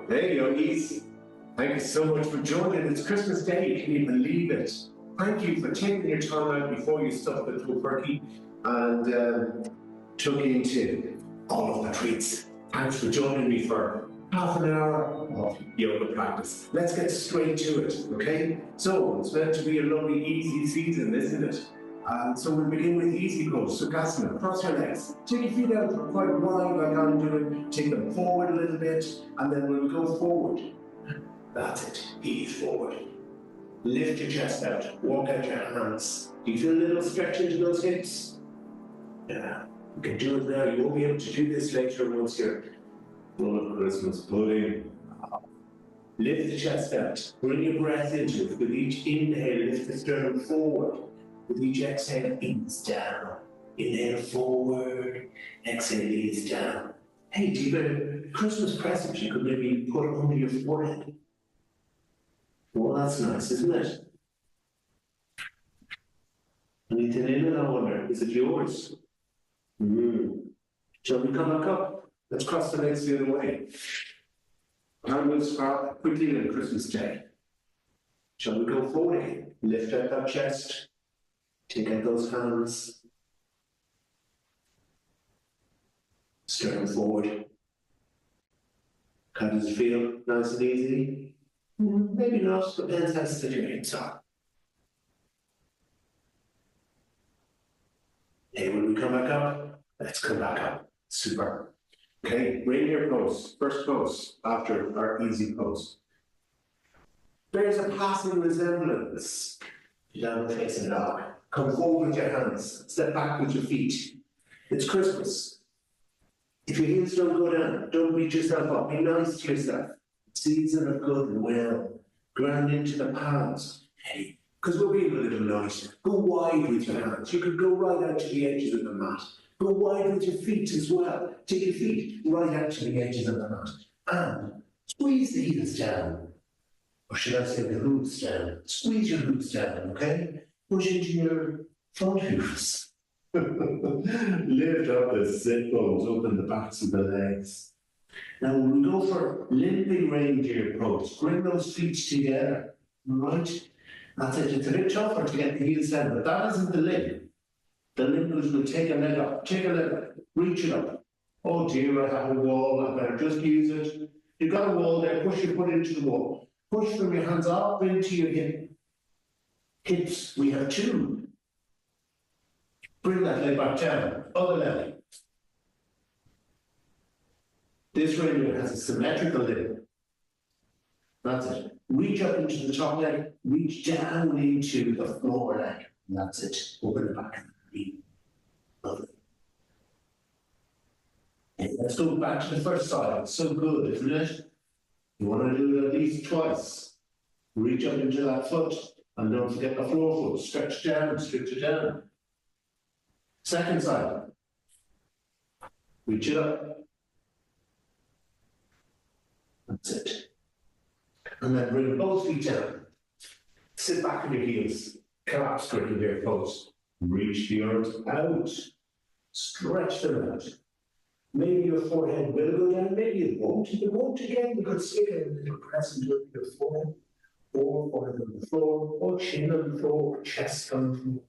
Hey, yogis. Thank you so much for joining. It's Christmas Day. Can you believe it? Thank you for taking your time out before you stuffed the turkey and took into all of the treats. Thanks for joining me for half an hour of yoga practice. Let's get straight to it, okay? So, it's meant to be a lovely, easy season, isn't it? So we'll begin with easy pose, Sukhasana. Cross your legs. Take your feet out quite wide like I'm doing. Take them forward a little bit, and then we'll go forward. That's it. Ease forward. Lift your chest out. Walk out your hands. Do you feel a little stretch into those hips? Yeah. You can do it now. You won't be able to do this later once you're full of Christmas pudding. Lift the chest out. Bring your breath into it. With each inhale, lift the sternum forward. With each exhale, ease down. Inhale forward. Exhale, ease down. Hey, do you have a Christmas present you could maybe put under your forehead? Well, that's nice, isn't it? Anything in it, I wonder? Is it yours? Shall we come back up? Let's cross the legs the other way. Time moves quickly on Christmas Day. Shall we go forward again? Lift out that chest. Take out those hands. Sternum forward. How does it feel? Nice and easy? Maybe not. Depends how stiff your hips are. Hey, when we come back up, let's come back up. Super. Okay, reindeer pose. First pose after our easy pose. There's a passing resemblance. Down facing dog. Come forward with your hands. Step back with your feet. It's Christmas. If your heels don't go down, don't beat yourself up. Be nice to yourself. Season of good and well. Ground into the palms. Hey, because we're being a little nice. Go wide with your hands. You could go right out to the edges of the mat. Go wide with your feet as well. Take your feet right out to the edges of the mat. And squeeze the heels down. Or should I say the hooves down? Squeeze your hooves down, okay? Push into your front hooves. Lift up the sit bones, open the backs of the legs. Now when we go for limping reindeer pose, bring those feet together, right? That's it. It's a bit tougher to get the heels down, but that isn't the limp. The limpers will take a leg up, reach it up. Oh dear, I have a wall, I better just use it. You've got a wall there, push your foot into the wall. Push from your hands up into your hips. We have two. Bring that leg back down, other leg. This reindeer has a symmetrical limb. That's it. Reach up into the top leg, reach down into the floor leg. That's it. Open the back of the knee. Lovely. Okay, let's go back to the first side. It's so good, isn't it? You want to do it at least twice. Reach up into that foot, and don't forget the floor foot. Stretch down, stretch it down. Second side. Reach it up. That's it. And then bring both feet down. Sit back on your heels. Collapse reindeer pose. Reach the arms out. Stretch them out. Maybe your forehead will go down, maybe it won't. If it won't again, you could stick a little press into your forehead, or forehead on the floor, or chin on the floor, or chest on the floor.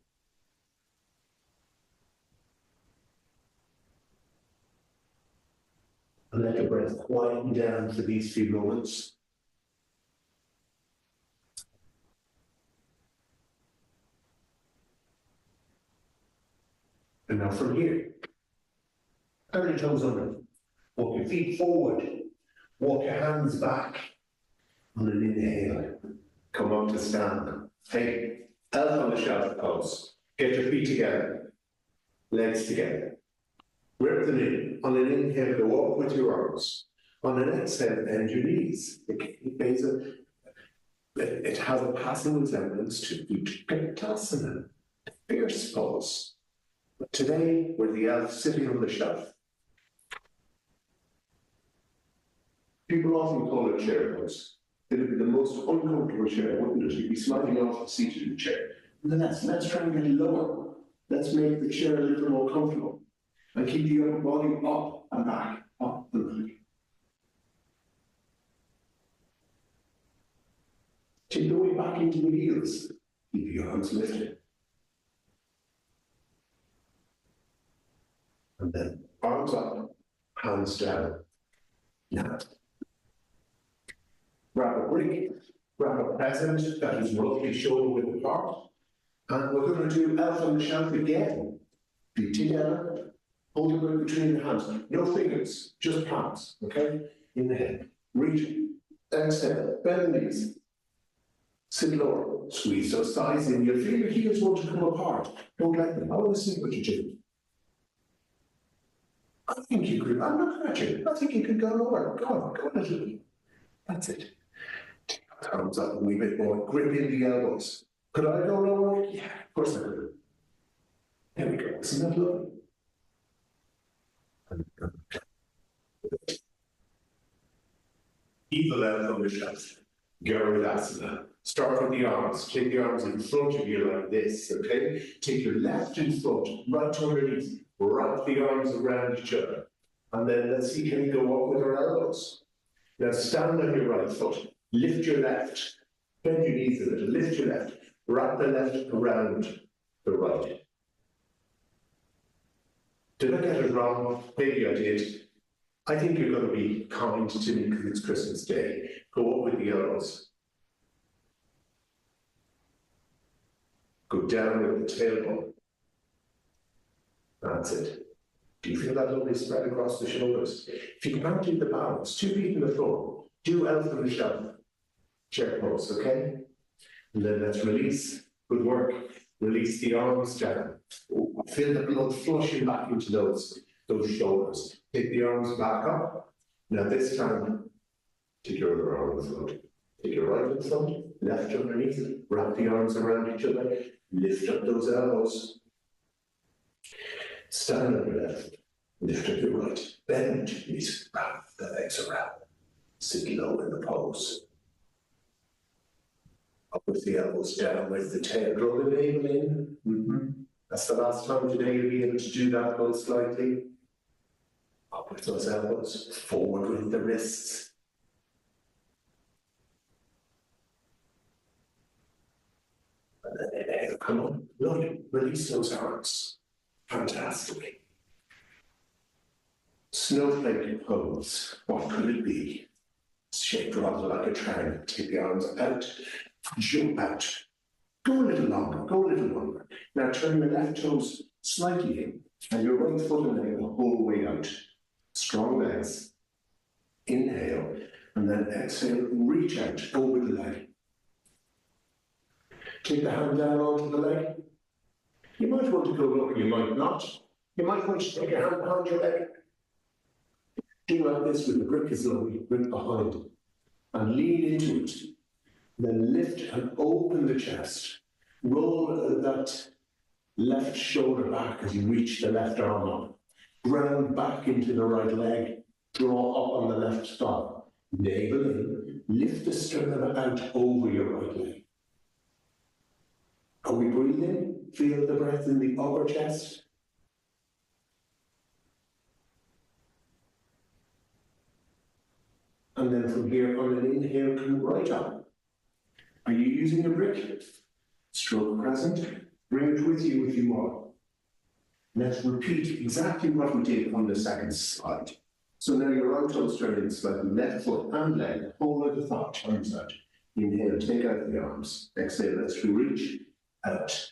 And let your breath quieten down for these few moments. And now from here, turn your toes under. Walk your feet forward. Walk your hands back. On an inhale, come up to stand. Hey, elf on the shelf pose. Get your feet together. Legs together. Grip them in. On an inhale, go up with your arms. On an exhale, bend your knees. It has a passing resemblance to Utkatasana, fierce pose. But today, we're the elf sitting on the shelf. People often call it chair pose. It would be the most uncomfortable chair, wouldn't it? You'd be sliding off the seat of the chair. And then let's try and get lower. Let's make the chair a little more comfortable. And keep the upper body up and back, up and back. Take the weight back into the heels. Keep your arms lifted. And then arms up, hands down. Now, grab a brick, grab a present that is roughly shoulder width apart. And we're going to do elf on the shelf again. Feet together, hold your grip between the hands. No fingers, just palms, okay? Inhale, reach, exhale, bend the knees. Sit lower, squeeze those thighs in. You'll feel your heels want to come apart. Don't let them. I want to see what you do. I think you could, I'm looking at you. I think you could go lower. Go on, go a little bit. That's it. Take your arms up a wee bit more. Grip in the elbows. Could I go lower? Yeah, of course I could. There we go. Isn't that lovely? Evil elf on the shelf. Garudasana. Start with the arms. Take the arms in front of you like this, okay? Take your left in front, right underneath. Wrap the arms around each other. And then let's see, can you go up with our elbows? Now stand on your right foot. Lift your left. Bend your knees a little. Lift your left. Wrap the left around the right. Did I get it wrong? Maybe I did. I think you're going to be kind to me because it's Christmas Day. Go up with the elbows. Go down with the tailbone. That's it. Do you feel that lovely spread across the shoulders? If you can't do the balance, 2 feet in the floor, do elf on the shelf. Chair pose, okay? And then let's release. Good work. Release the arms down. Feel the blood flushing back into those shoulders. Take the arms back up. Now this time, take your other arm in front. Take your right in front, left underneath. Wrap the arms around each other. Lift up those elbows. Stand on your left. Lift up your right. Bend your knees. Wrap the legs around. Sit low in the pose. Up with the elbows, down with the tail. Draw the navel in. That's the last time today you'll be able to do that, most slightly. Up with those elbows, forward with the wrists. And then inhale, come on, lovely. Release those arms. Fantastic. Snowflake pose. What could it be? It's shaped rather like a triangle. Take the arms out. Jump out. Go a little longer, go a little longer. Now turn your left toes slightly in and your right foot and leg the whole way out. Strong legs. Inhale and then exhale, reach out over the leg. Take the hand down onto the leg. You might want to go lower, you might not. You might want to take your hand behind your leg. Do like this with the brick as though you grip behind it. And lean into it. Then lift and open the chest. Roll that left shoulder back as you reach the left arm up. Ground back into the right leg. Draw up on the left thigh. Navel in. Lift the sternum out over your right leg. Are we breathing? Feel the breath in the upper chest. And then from here on an inhale, come right up. Are you using a brick? Stroke present. Bring it with you if you are. Let's repeat exactly what we did on the second slide. So now your right toes turn in slightly, left foot and leg, whole of the thigh turns out. Inhale, take out the arms. Exhale, let's reach out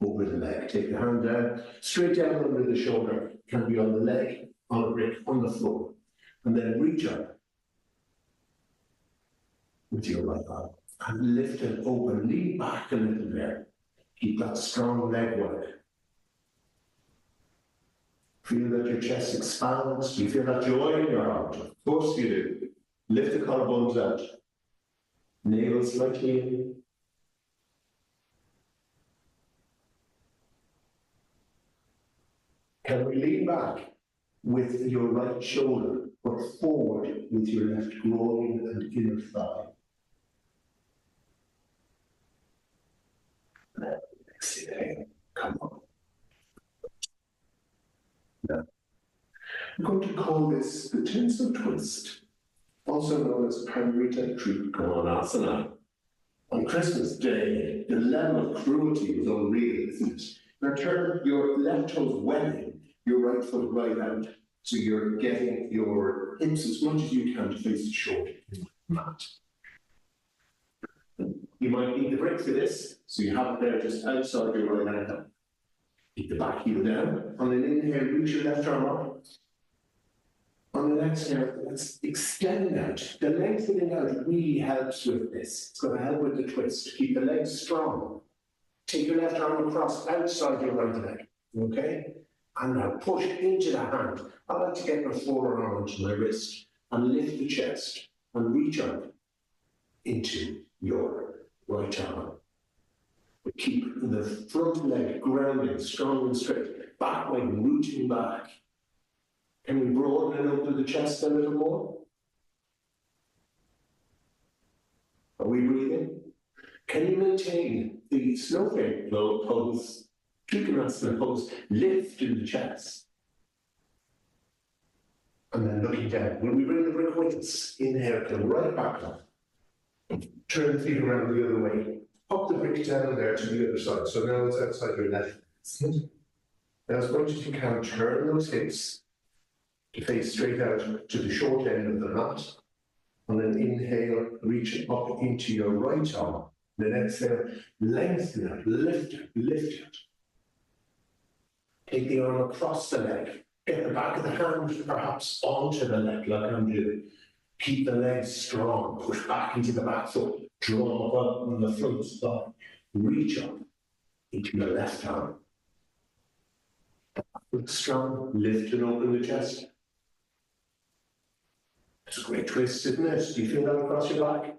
over the leg. Take the hand down, straight down under the shoulder. Can be on the leg, on a brick, on the floor. And then reach up with your right arm. And lift it open, lean back a little there. Keep that strong leg work. Feel that your chest expands. You feel that joy in your heart. Of course you do. Lift the collarbones out. Navel slightly in. Can we lean back with your right shoulder, but forward with your left groin and inner thigh? Exhale. Come on. Now, I'm going to call this the tinsel twist, also known as Paramita Trikonasana. I'm Christmas Day, the level of cruelty was unreal, isn't it? Now turn your left toes well in, your right foot right out. So you're getting your hips as much as you can to face the shoulder mat. You might need the brick for this, so you have it there just outside your right ankle. Keep the back heel down. On an inhale, reach your left arm up. On an exhale, let's extend out. The lengthening out really helps with this. It's going to help with the twist. Keep the legs strong. Take your left arm across outside your right leg. Okay? And now push into the hand. I like to get my forearm onto my wrist and lift the chest and reach up into your right arm. But keep the front leg grounded, strong and straight. Back leg rooting back. Can we broaden and open the chest a little more? Are we breathing? Can you maintain the snowflake pose, Trikonasana pose, lift in the chest? And then looking down. Will we bring the brick with us? Inhale, come right back up. Turn the feet around the other way. Pop the brick down there to the other side. So now it's outside your left. Now as much as you can, turn those hips to face straight out to the short end of the mat. And then inhale, reach up into your right arm. Then exhale, lengthen it, lift it, lift it. Take the arm across the leg. Get the back of the hand perhaps onto the leg like I'm doing. Keep the legs strong, push back into the back foot, draw up on the front thigh. Reach up into your left arm. Look strong, lift and open the chest. It's a great twist, isn't it? Do you feel that across your back?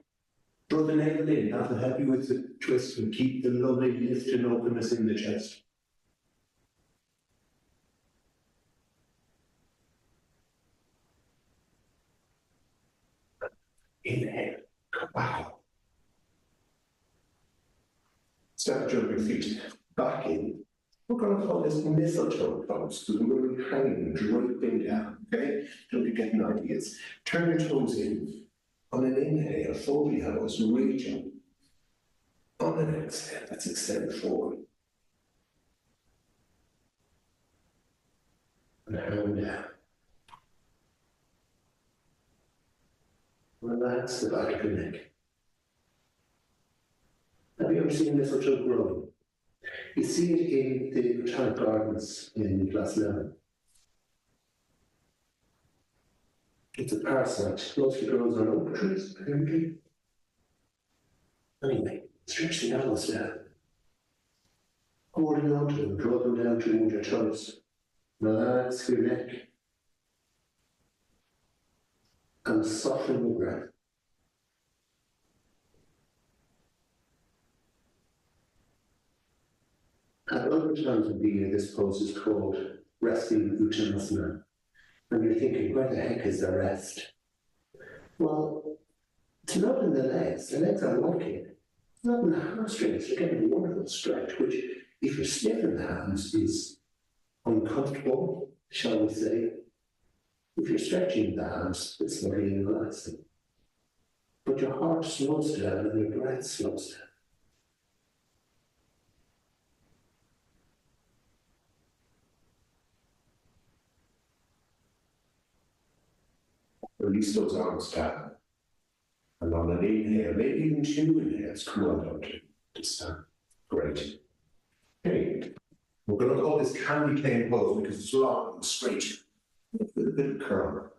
Draw the navel in, that'll help you with the twist and keep the lovely lift and openness in the chest. Inhale, come back up. Start jumping feet back in. We're going to call this mistletoe pose because we're going to be hanging, draping down, okay? Don't be getting ideas. Turn your toes in. On an inhale, fold the elbows, reach up. On an exhale, let's extend forward. And hand down. Relax the back of the neck. Have you ever seen mistletoe growing? You see it in the botanic gardens in Glasgow. It's a parasite, mostly grows on oak trees, apparently. Anyway, stretch the elbows down. Holding on to them, draw them down toward your toes. Relax your neck. And soften the breath. At other times of the year, this pose is called resting Uttanasana. And you're thinking, where the heck is the rest? Well, it's not in the legs. The legs are working. It's not in the hamstrings. You're getting a wonderful stretch, which, if you're stiff in the hams, is uncomfortable, shall we say. If you're stretching the hams, it's very relaxing. But your heart slows down and your breath slows down. Release those arms down. And on an inhale, maybe even two inhales, come on down to stand. Great. Okay. We're going to call this candy cane pose because it's long and straight. With a bit of curl.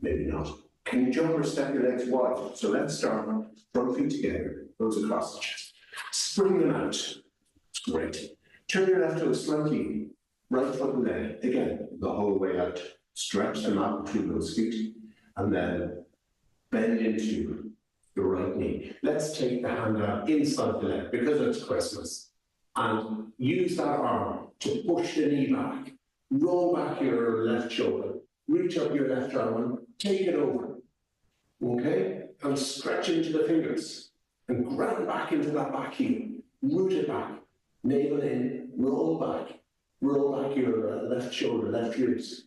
Maybe not. Can you jump or step your legs wide? So let's start front feet together, goes across the chest. Spring them out. It's great. Turn your left toe slightly, right foot and leg, again, the whole way out. Stretch them out between those feet, and then bend into your right knee. Let's take the hand out inside the leg, because it's Christmas, and use that arm to push the knee back. Roll back your left shoulder, reach up your left arm and take it over, okay? And stretch into the fingers and grab back into that back heel, root it back, navel in, roll back your left shoulder, left ribs,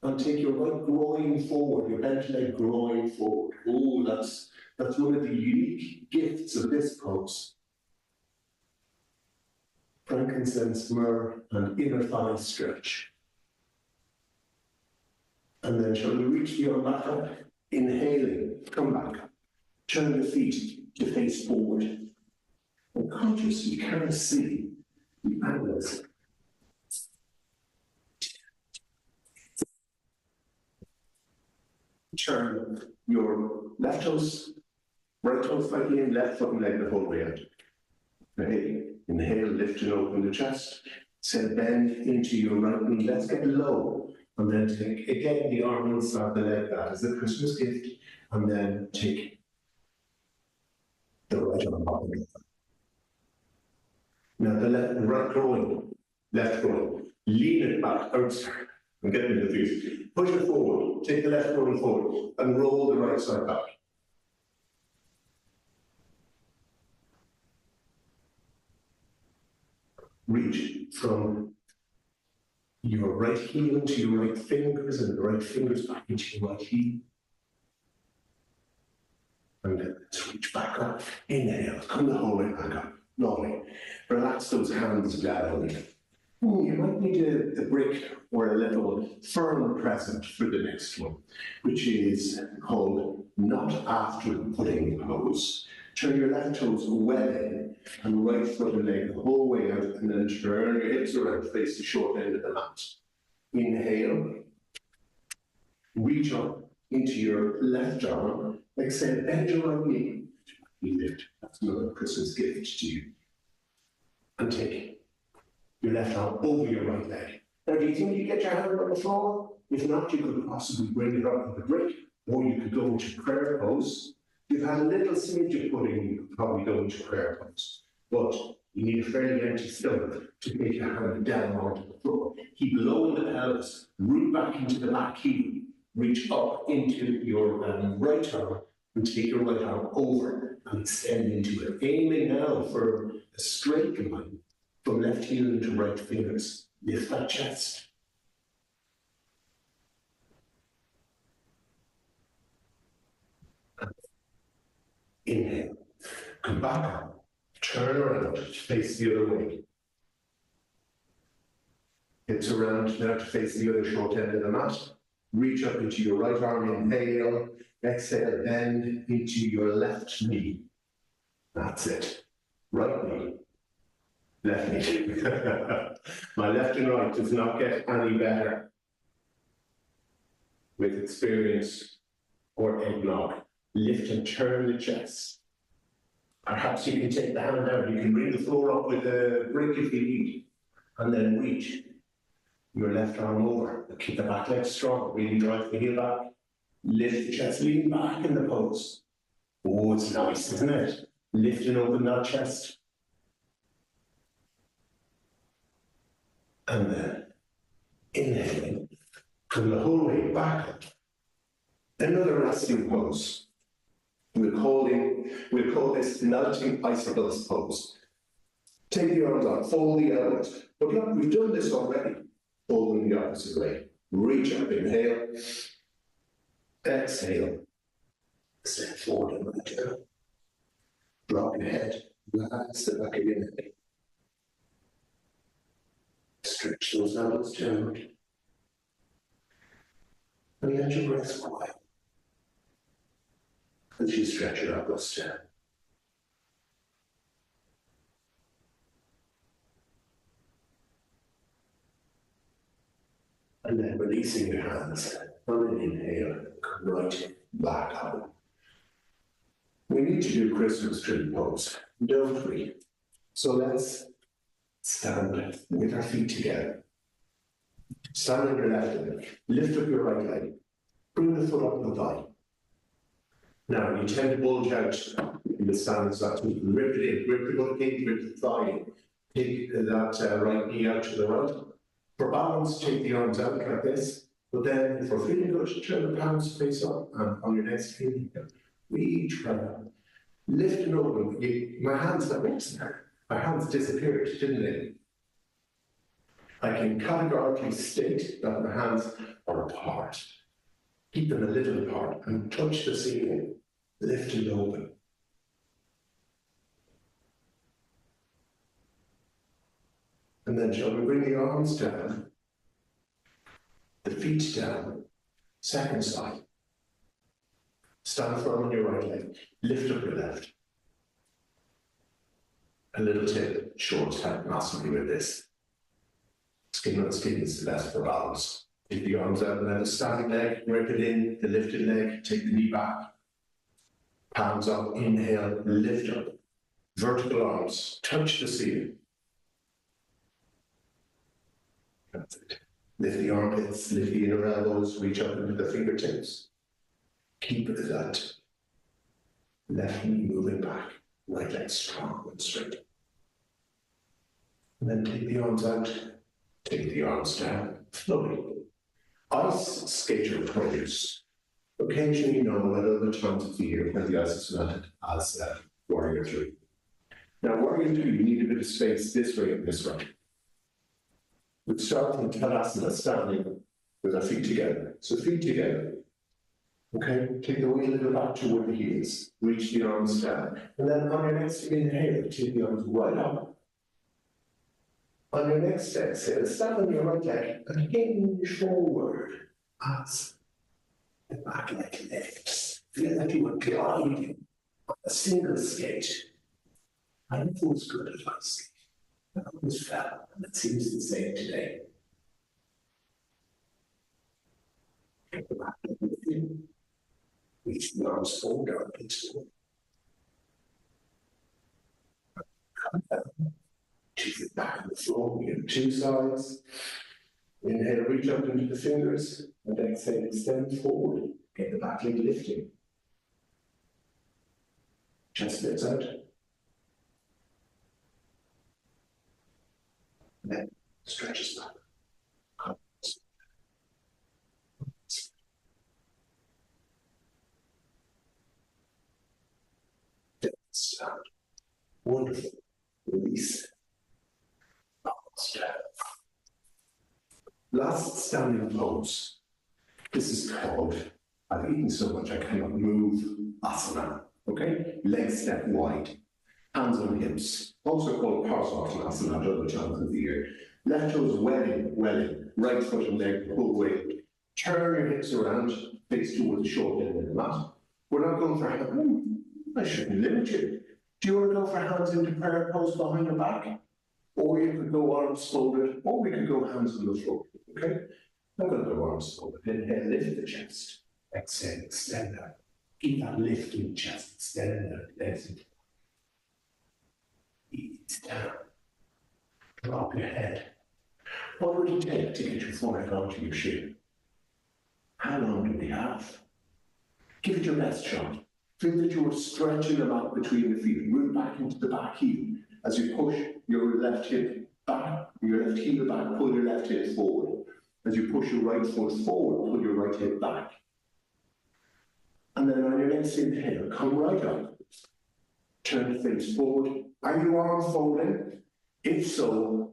and take your right groin forward, your bent leg groin forward. Oh, that's That's one of the unique gifts of this pose. Frankincense, myrrh, and inner thigh stretch. And then shall we reach the arm back up? Inhaling, come back up. Turn the feet to face forward. And conscious, you can see the angles. Turn your left toes, right toes slightly in, left foot and leg the whole way out. Inhale, lift and open the chest. Exhale, bend into your right knee. Let's get low. And then take, again, the arm inside the leg. That is the Christmas gift. And then take the right arm up again. Now the right groin, left groin. Lean it back, outside. I'm getting confused. Push it forward. Take the left groin forward. And roll the right side back. Reach from your right heel to your right fingers and the right fingers back into your right heel. And then let's reach back up. Inhale, come the whole way back up. Lovely. Relax those hands down. You might need a brick or a little firm present for the next one, which is called not after putting pose. Turn your left toes well in and right foot and leg the whole way out, and then turn your hips around, face the short end of the mat. Inhale, reach up into your left arm. Exhale, bend your right knee. Lift. That's another Christmas gift to you. And take your left arm over your right leg. Now, do you think you get your hand on the floor? If not, you could possibly bring it up with the brick, or you could go into prayer pose. You've had a little smidge of pudding, you could probably go into prayer pose. But you need a fairly empty stomach to make your hand down onto the floor. Keep low in the pelvis, root back into the back heel, reach up into your right arm, and take your right arm over and extend into it. Aiming now for a straight line from left heel into right fingers. Lift that chest. Inhale. Come back up. Turn around. Face the other way. Hips around now to face the other short end of the mat. Reach up into your right arm. Inhale. Exhale. Bend into your left knee. That's it. Right knee. Left knee. My left and right does not get any better with experience or eggnog. Lift and turn the chest. Perhaps you can take the hand down. You can bring the floor up with a brick if you need. And then reach your left arm over. Keep the back leg strong. Really drive the heel back. Lift the chest. Lean back in the pose. Oh, it's nice, isn't it? Lift and open that chest. And then inhaling. Come the whole way back up. Another resting pose. We'll call this melting icicles pose. Take the arms out, fold the elbows. But look, we've done this already. Fold them the opposite way. Reach up, inhale. Exhale. Step forward and right down. Drop your head. Relax the back of your neck. Stretch those elbows down. And let your breath quiet. As you stretch your elbows down. And then releasing your hands on an inhale, come right back up. We need to do Christmas tree pose, don't we? So let's stand with our feet together. Stand on your left leg, lift up your right leg, bring the foot up the thigh. Now, you tend to bulge out in the stance, so you can rip it in, rip the gut in, rip the thigh in. Take that right knee out to the right. For balance, take the arms out like this, but then if we're feeling good, turn the palms face up, and on your next feeling, reach right up. Lift and open. My hands got mixed there. My hands disappeared, didn't they? I can categorically state that my hands are apart. Keep them a little apart and touch the ceiling. lift and open. And then shall we bring the arms down, the feet down, second side. Stand firm on your right leg, lift up your left. A little tip, short help massively with this. Skin on skin is the best for balance. Take the arms out and then the standing leg, rip it in, the lifted leg, take the knee back. Palms up, inhale, lift up. Vertical arms, touch the ceiling. That's it. Lift the armpits, lift the inner elbows, reach up into the fingertips. Keep that left knee moving back, right leg strong and straight. And then take the arms out, take the arms down, slowly. Ice skater pose. Occasionally known at other times of the year when the ice is melted as warrior three. Now, warrior three, you need a bit of space this way and this way. We'd start from Tadasana, standing with our feet together. So feet together. Okay, take the weight a little back toward the heels. Reach the arms down. And then on your next inhale, take the arms right up. On your next exhale, stand on your right leg and hinge forward as the back leg lifts. Feel like you were gliding on a single skate. I never was good at my skate. I always fell, and it seems the same today. Get the back leg lifting. Reach the arms forward, armpits forward. Come down. Take it back on the floor. We have two sides. Inhale, reach up into the fingers, and exhale, extend forward. Get the back leg lifting. Chest lifts out. And then stretches back. Sound. Wonderful. Release. Last standing pose. This is called, I've eaten so much I cannot move, asana. Okay? Legs step wide. Hands on hips. Also called Parsvartanasana at other times of the year. Left toes welling. Right foot and leg pull away. Turn your hips around, face towards the short end of the mat. We're not going for hands. I shouldn't limit you. Do you want to go for hands into prayer pose behind your back? Or you could go arms folded, or we could go hands on the floor. Okay? I'm going to go arms folded. Inhale, lift the chest. Exhale, extend out. Keep that lift in the chest, extend out, exit. Ease down. Drop your head. What would it take to get your forehead onto your shin? How long do we have? Give it your best shot. Feel that you are stretching them out between the feet. Move back into the back heel. As you push your left hip back, your left heel back, pull your left hip forward. As you push your right foot forward, pull your right hip back. And then on your next inhale, come right up. Turn the face forward. Are you arm folding? If so,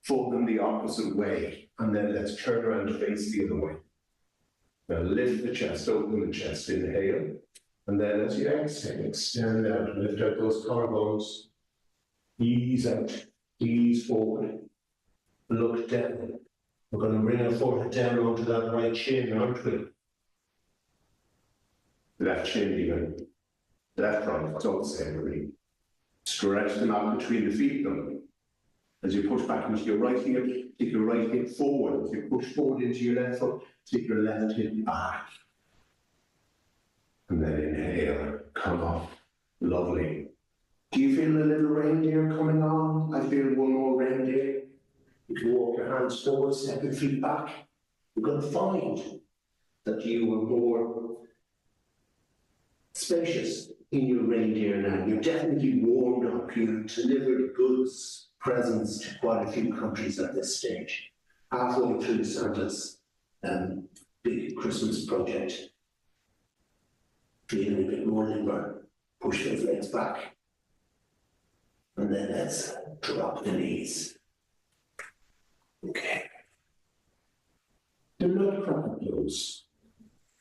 fold them the opposite way. And then let's turn around to face the other way. Now lift the chest, open the chest, inhale. And then as you exhale, extend out, lift out those collarbones. Ease out, ease forward. Look down. We're going to bring our forehead down onto that right chin, aren't we? Left chin even. Left right, it's all the same really. Stretch them out between the feet though. As you push back into your right heel, take your right hip forward. As you push forward into your left foot, take your left hip back. And then inhale, come up. Lovely. Do you feel a little reindeer coming on? I feel one more reindeer. You can walk your hands forward, step your feet back. You're going to find that you are more spacious in your reindeer now. You're definitely warmed up. You've delivered goods, presents to quite a few countries at this stage. Halfway through Santa's big Christmas project. Feeling a bit more limber. Push those legs back. And then let's drop the knees. Okay. The nutcracker pose,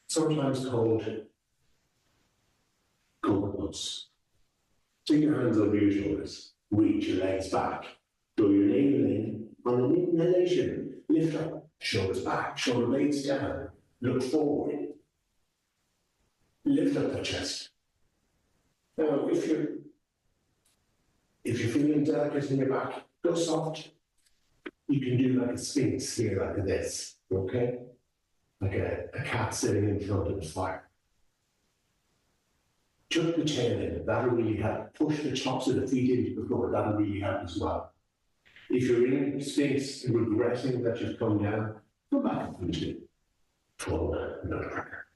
sometimes called pose. Take your hands over your shoulders. Reach your legs back. Draw your navel in. On an inhalation, lift up. Shoulders back. Shoulder blades down. Look forward. Lift up the chest. Now, if you're feeling delicate in your back, go soft. You can do like a sphinx here, like this, okay? Like a cat sitting in front of the fire. Tuck the tail in, that'll really help. Push the tops of the feet into the floor, that'll really help as well. If you're in sphinx, regretting that you've come down, go back into it. Pull another cracker.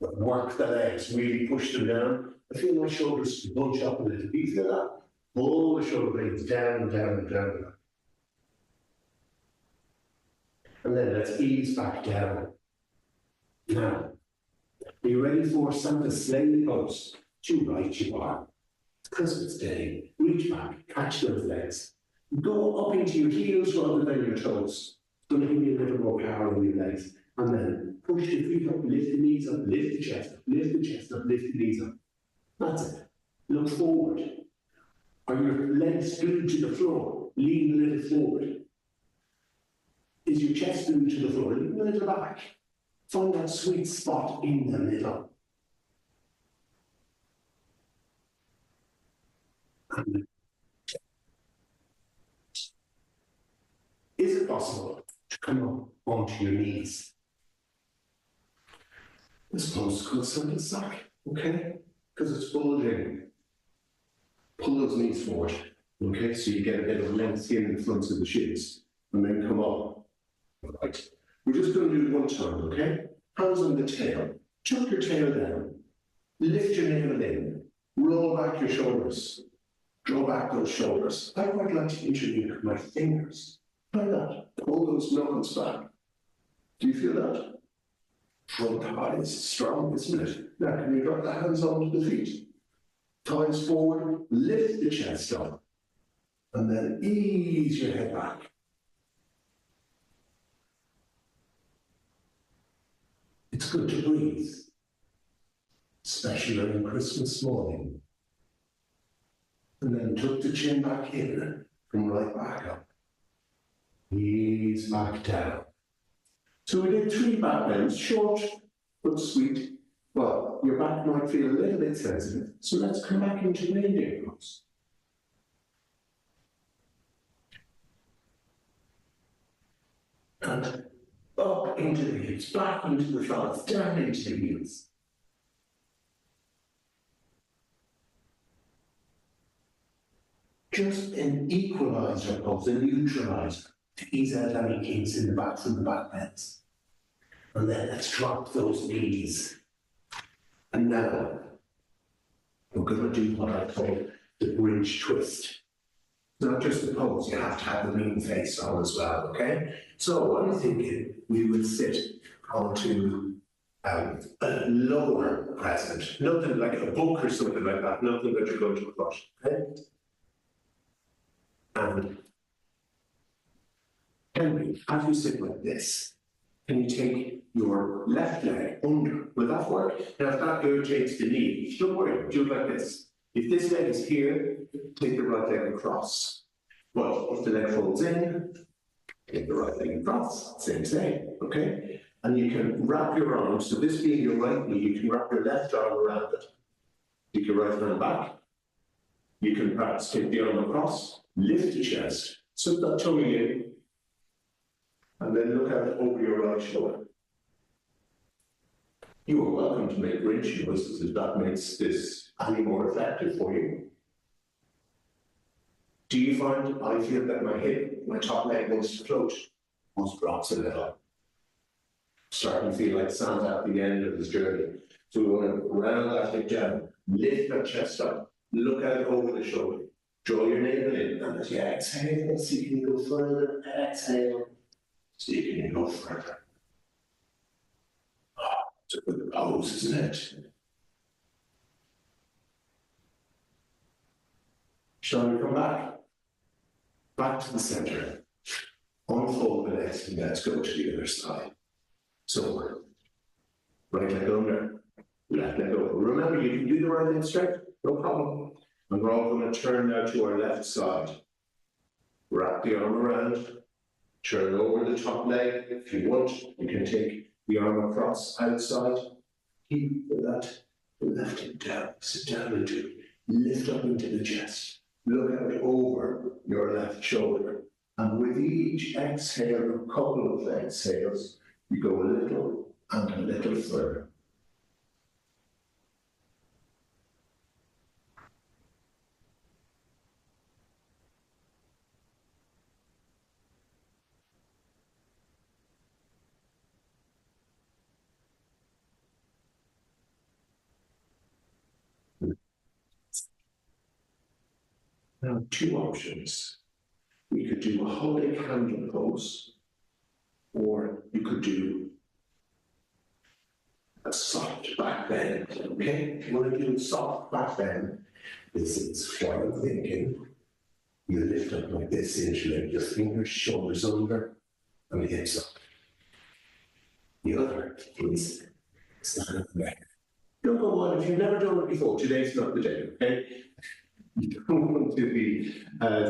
But work the legs, really push them down. I feel my shoulders bunch up a little. Do you feel that? Pull the shoulder blades down, down, down. And then let's ease back down. Now, are you ready for some of the sleigh pose? To right you are. It's Christmas Day. Reach back, catch those legs. Go up into your heels rather than your toes. It's going to give you a little more power in your legs. And then push your feet up, lift the knees up, lift the chest up, lift the chest up, lift the knees up. That's it. Look forward. Are your legs glued to the floor? Lean a little forward. Is your chest glued to the floor? Lean a little back. Find that sweet spot in the middle. Is it possible to come up onto your knees? This pose is called sunken sack, okay? Because it's bulging. Pull those knees forward, okay? So you get a bit of length here in the fronts of the shins, and then come up. Right. We're just going to do it one time, okay? Hands on the tail. Tuck your tail down. Lift your navel in. Roll back your shoulders. Draw back those shoulders. I quite like to interlink my fingers. Try that. Pull those knuckles back. Do you feel that? Front thigh is strong, isn't it? Now, can you drop the hands onto the feet? Thighs forward, lift the chest up, and then ease your head back. It's good to breathe, especially on Christmas morning. And then tuck the chin back in, come right back up. Ease back down. So we did 3 back bends, short but sweet. Well, your back might feel a little bit sensitive, so let's come back into reindeer pose. And up into the hips, back into the thighs, down into the heels. Just an equalizer pose, a neutralizer, to ease out any kinks in the back from the back bends. And then let's drop those knees. And now, we're going to do what I call the bridge twist. It's not just the pose, you have to have the mean face on as well, okay? So I'm thinking we would sit onto a lower present, nothing like a book or something like that, nothing that you're going to crush, okay? And as you sit like this, can you take your left leg under? Will that work? Now, if that irritates the knee, don't worry, do it like this. If this leg is here, take the right leg across. Well, if the leg folds in, take the right leg across. Same, okay? And you can wrap your arms, so this being your right knee, you can wrap your left arm around it. Take your right hand back. You can perhaps take the arm across, lift the chest, slip that tummy in, and then look out over your right shoulder. You are welcome to make bridge noises if that makes this any more effective for you. Do you find I feel that my hip, my top leg wants to float? Most drops a little. Starting to feel like Santa at the end of his journey. So we want to round that hip down, lift that chest up, look out over the shoulder, draw your navel in, and as you exhale, so you can go further, exhale. So you can go further. Oh, it's a good pose, isn't it? Shall we come back? Back to the center. Unfold the legs and let's go to the other side. So, right leg under, left leg over. Remember, you can do the right leg straight, no problem. And we're all going to turn now to our left side. Wrap the arm around, turn over the top leg. If you want, you can take the arm across outside. Keep that left hip down, sit down into it, lift up into the chest. Look out over your left shoulder. And with each exhale, a couple of exhales, you go a little and a little further. Now, two options. We could do a holy candle pose, or you could do a soft back bend. Okay? If you want to do a soft back bend, this is what I'm thinking. You lift up like this, interlace your fingers, shoulders under, and hips up. The other is stand up back. Don't go on if you've never done it before. Today's not the day, okay? You don't want to be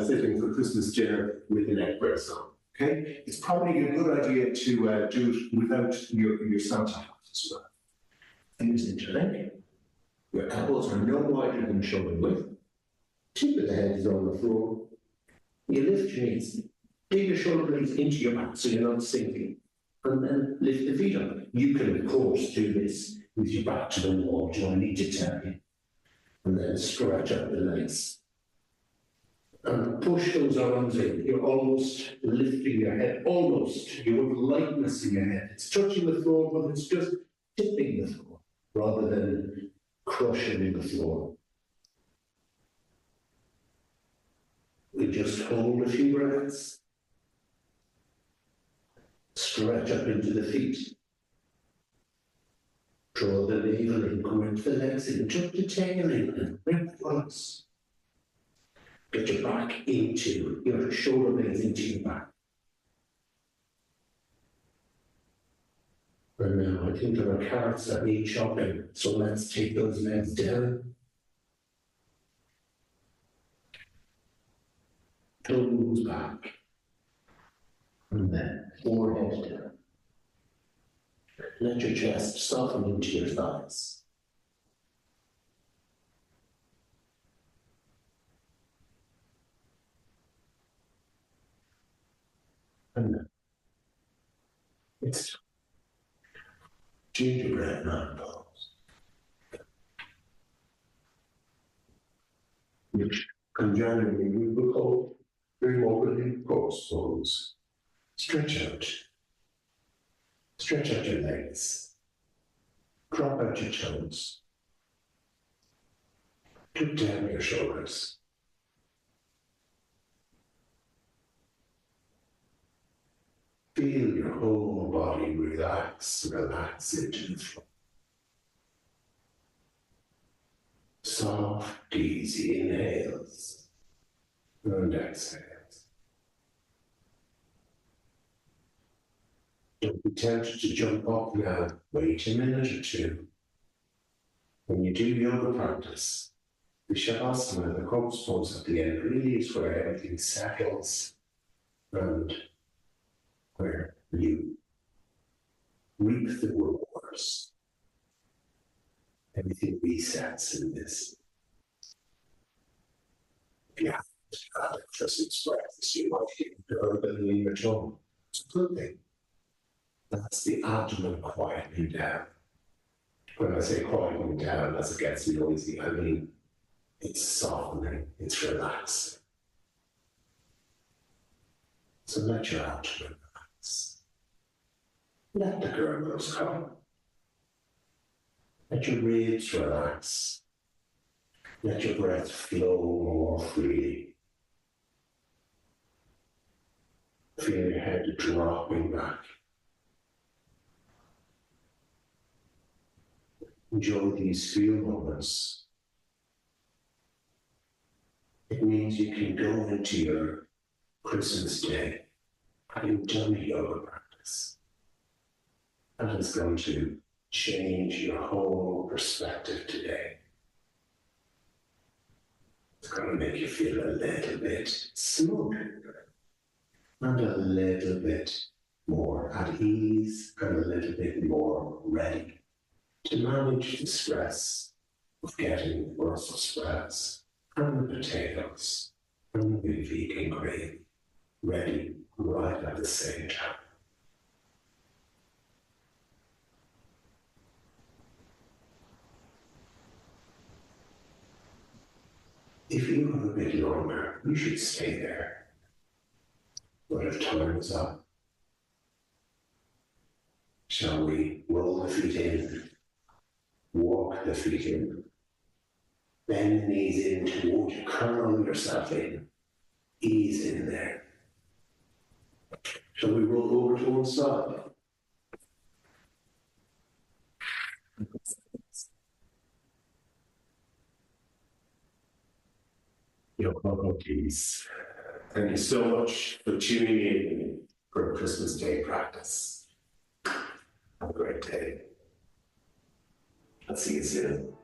sitting for Christmas dinner with the neck brace on, okay? It's probably a good idea to do it without your Santa hat as well. Fingers into leg. Your elbows are no wider than shoulder width. Tip of the head is on the floor. You lift your knees, dig your shoulder blades into your back so you're not sinking, and then lift the feet up. You can, of course, do this with your back to the wall, do I need to tell you? And then stretch out the legs. And push those arms in. You're almost lifting your head, almost. You want lightness in your head. It's touching the floor, but it's just tipping the floor rather than crushing the floor. We just hold a few breaths. Stretch up into the feet. Draw the navel in, grip the legs in, tuck the tail in, and grip the legs. Get your back into, your shoulder blades into your back. And now I think there are carrots that need chopping, so let's take those legs down. Toes back. And then forehead down. Let your chest soften into your thighs. And then it's gingerbread man pose, which congenitally we will call remodeling pose. Stretch out. Stretch out your legs. Drop out your toes. Put down your shoulders. Feel your whole body relax into the floor. Soft, easy inhales and exhales. Don't be tempted to jump up now. Wait a minute or two. When you do yoga practice, the Shavasana, the corpse pose at the end, really is where everything settles and where you reap the rewards. Everything resets in this. Yeah, just express you might feel durability in your tongue. It's a good thing. That's the abdomen quietening down. When I say quietening down as it gets noisy, I mean it's softening, it's relaxing. So let your abdomen relax. Let the gurgles come. Let your ribs relax. Let your breath flow more freely. Feel your head dropping back. Enjoy these few moments. It means you can go into your Christmas day having done a yoga practice. And it's going to change your whole perspective today. It's going to make you feel a little bit smooth and a little bit more at ease and a little bit more ready to manage the stress of getting Brussels sprouts and the potatoes and the vegan gravy ready right at the same time. If you have a bit longer, you should stay there. But if time is up, shall we roll the feet in, walk the feet in, bend the knees in towards you, curl yourself in, ease in there. Shall we roll over to one side? Your please. Thank you so much for tuning in for Christmas Day practice. Have a great day. I'll see you soon.